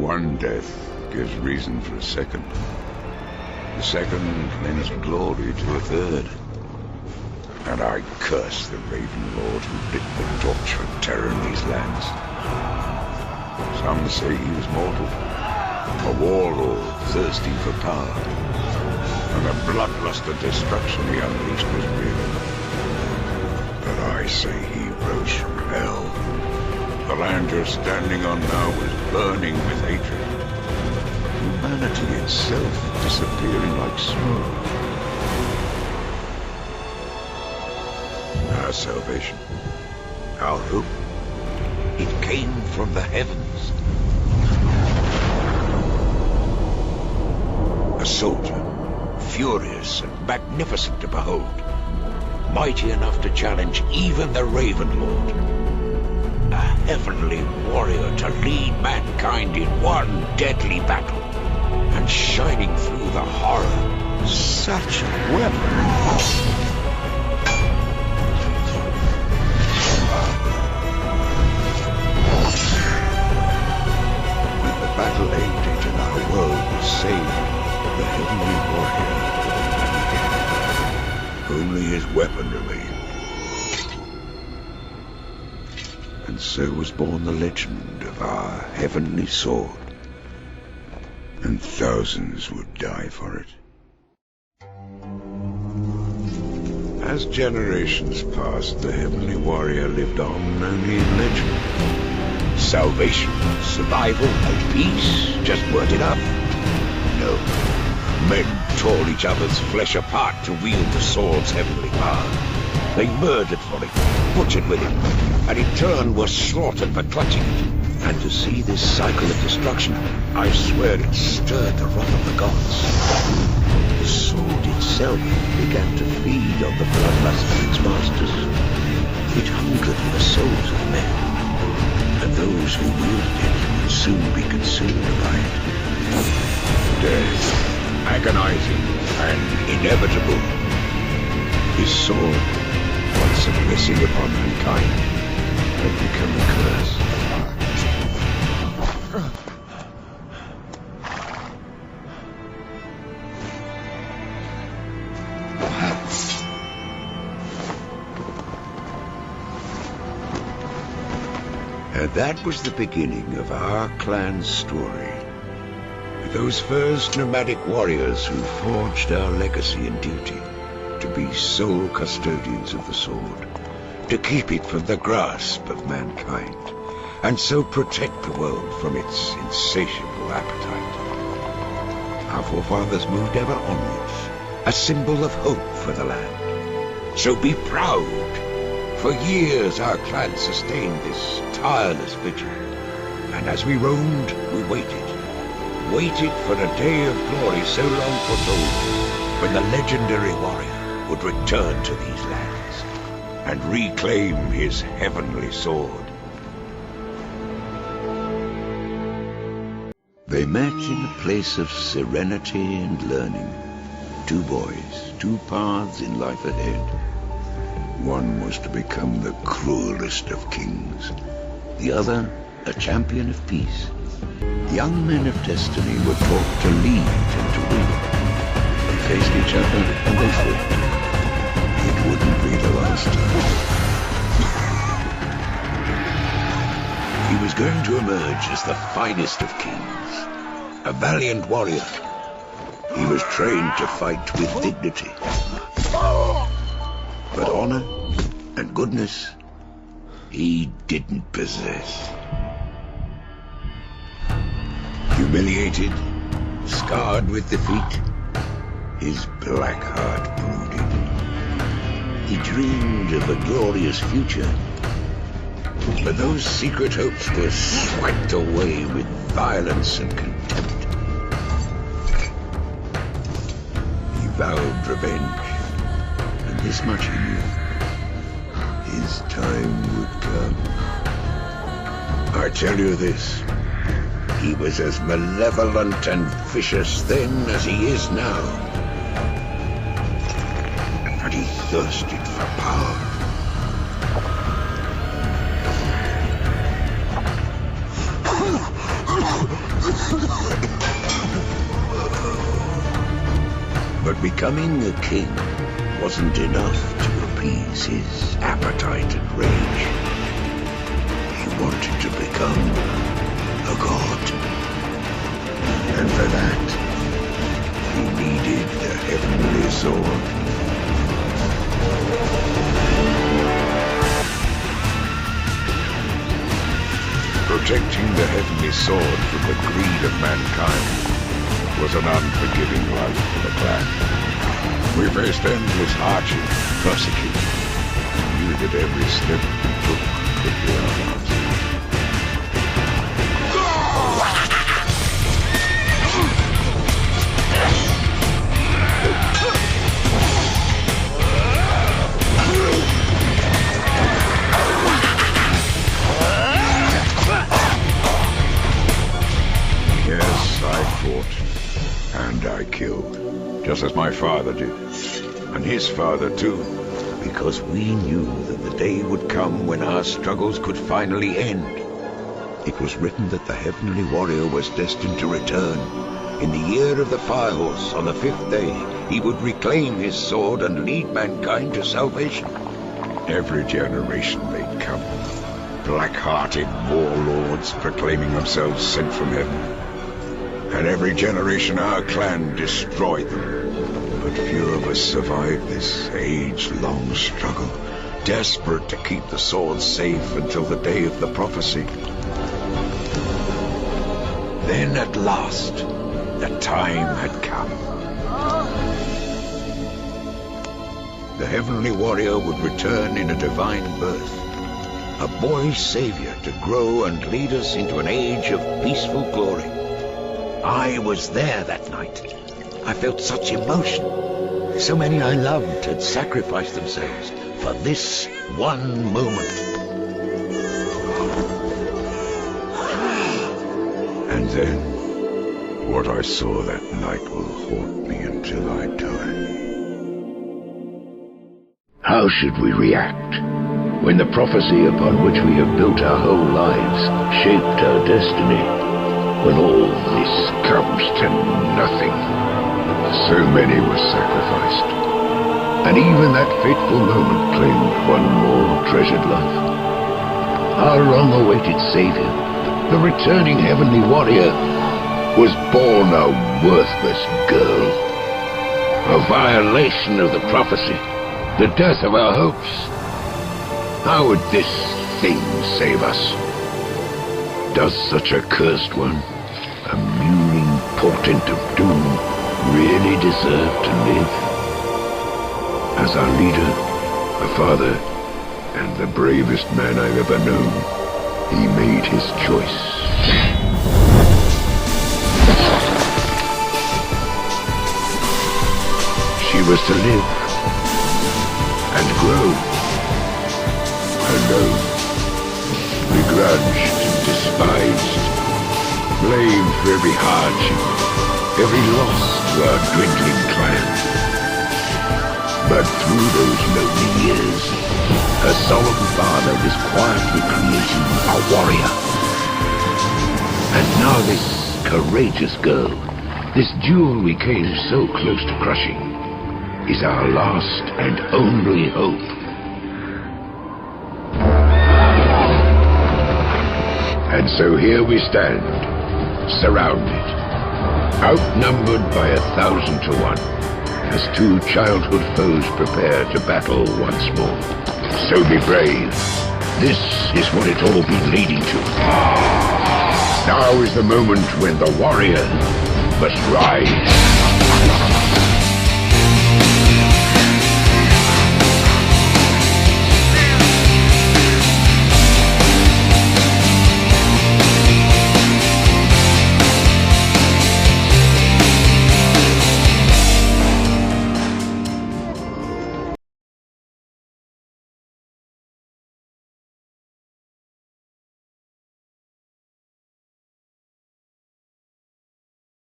One death gives reason for a second. The second lends glory to a third. And I curse the Raven Lord who lit the torch for terror in these lands. Some say he was mortal, a warlord thirsty for power, and the bloodlust of destruction he unleashed was real. But I say he rose from hell. The land you're standing on now was burning with hatred. Humanity itself disappearing like smoke. Our salvation, our hope, it came from the heavens. A soldier, furious and magnificent to behold, mighty enough to challenge even the Raven Lord. A heavenly warrior to lead mankind in one deadly battle, and shining through the horror, such a weapon. Battle ended and our world was saved. The heavenly warrior. Only his weapon remained. And so was born the legend of our heavenly sword. And thousands would die for it. As generations passed, the heavenly warrior lived on only in legend. Salvation, survival, and peace just weren't enough. No. Men tore each other's flesh apart to wield the sword's heavenly power. They murdered for it, butchered with it, and in turn were slaughtered for clutching it. And to see this cycle of destruction, I swear it stirred the wrath of the gods. The sword itself began to feed on the bloodlust of its masters. It hungered for the souls of men. And those who wielded it would soon be consumed by it. Death, agonizing and inevitable. His sword, once a blessing upon mankind, had become a curse. And that was the beginning of our clan's story. With those first nomadic warriors who forged our legacy and duty to be sole custodians of the sword, to keep it from the grasp of mankind, and so protect the world from its insatiable appetite. Our forefathers moved ever onwards, a symbol of hope for the land. So be proud. For years our clan sustained this tireless vigil, and as we roamed, we waited for a day of glory so long foretold, when the legendary warrior would return to these lands and reclaim his heavenly sword. They met in a place of serenity and learning. Two boys, two paths in life ahead. One was to become the cruelest of kings. The other, a champion of peace. Young men of destiny were taught to lead and to win. They faced each other and they fought. It wouldn't be the last time. He was going to emerge as the finest of kings. A valiant warrior. He was trained to fight with dignity. But honor and goodness, he didn't possess. Humiliated, scarred with defeat, his black heart brooded. He dreamed of a glorious future, but those secret hopes were swiped away with violence and contempt. He vowed revenge. This much he knew. His time would come. I tell you this. He was as malevolent and vicious then as he is now. And he thirsted for power. But becoming a king wasn't enough to appease his appetite and rage. He wanted to become a god. And for that, he needed the heavenly sword. Protecting the heavenly sword from the greed of mankind was an unforgiving life for the clan. We faced endless hardship, persecution, and knew that every step we took could be our last. Yes, I fought, and I killed, just as my father did, and his father too, because we knew that the day would come when our struggles could finally end. It was written that the Heavenly Warrior was destined to return. In the year of the Firehorse, on the 5th day, he would reclaim his sword and lead mankind to salvation. Every generation they'd come, black-hearted warlords proclaiming themselves sent from heaven. And every generation our clan destroyed them. But few of us survived this age-long struggle, desperate to keep the sword safe until the day of the prophecy. Then at last, the time had come. The Heavenly Warrior would return in a divine birth, a boy's savior to grow and lead us into an age of peaceful glory. I was there that night. I felt such emotion. So many I loved had sacrificed themselves for this one moment. And then, what I saw that night will haunt me until I die. How should we react when the prophecy upon which we have built our whole lives shaped our destiny? When all this comes to nothing. So many were sacrificed, and even that fateful moment claimed one more treasured life. Our long-awaited savior, the returning Heavenly Warrior, was born a worthless girl. A violation of the prophecy, the death of our hopes. How would this thing save us? Does such a cursed one, a mewling portent of doom, really deserve to live? As our leader, a father, and the bravest man I've ever known, he made his choice. She was to live and grow alone, begrudged and despised, blamed for every hardship, every loss to our dwindling clan. But through those lonely years, her solemn father was quietly creating a warrior. And now this courageous girl, this jewel we came so close to crushing, is our last and only hope. And so here we stand, surrounded, outnumbered by 1,000 to 1, as two childhood foes prepare to battle once more. So be brave. This is what it's all been leading to. Now is the moment when the warrior must rise.